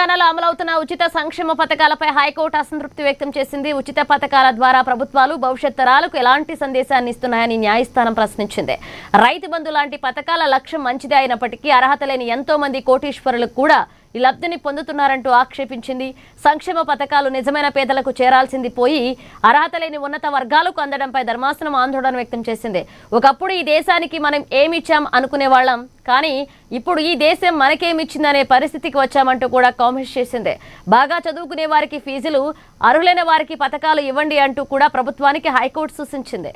తెలంగాణలో అమలవుతున్న ఉచిత సంక్షేమ పథకాలపై హైకోర్టు అసంతృప్తి వ్యక్తం చేసింది. ఉచిత పథకాల ద్వారా ప్రభుత్వాలు భవిష్యత్ తరాలకు ఎలాంటి సందేశాన్ని ఇస్తున్నాయని న్యాయస్థానం ప్రశ్నించింది. రైతు బంధు లాంటి పథకాల లక్ష్యం మంచిదే అయినప్పటికీ అర్హత లేని ఎంతో మంది కోటీశ్వరులు కూడా ఈ లబ్ధిని పొందుతున్నారంటూ ఆక్షేపించింది. సంక్షేమ పథకాలు నిజమైన పేదలకు చేరాల్సింది పోయి అర్హత లేని ఉన్నత వర్గాలకు అందడంపై ధర్మాసనం ఆందోళన వ్యక్తం చేసింది. ఒకప్పుడు ఈ దేశానికి మనం ఏమిచ్చాం అనుకునే వాళ్ళం, కానీ ఇప్పుడు ఈ దేశం మనకేమిచ్చిందనే పరిస్థితికి వచ్చామంటూ కూడా కామెంట్స్ చేసింది. బాగా చదువుకునే వారికి ఫీజులు, అర్హులైన వారికి పథకాలు ఇవ్వండి అంటూ కూడా ప్రభుత్వానికి హైకోర్టు సూచించింది.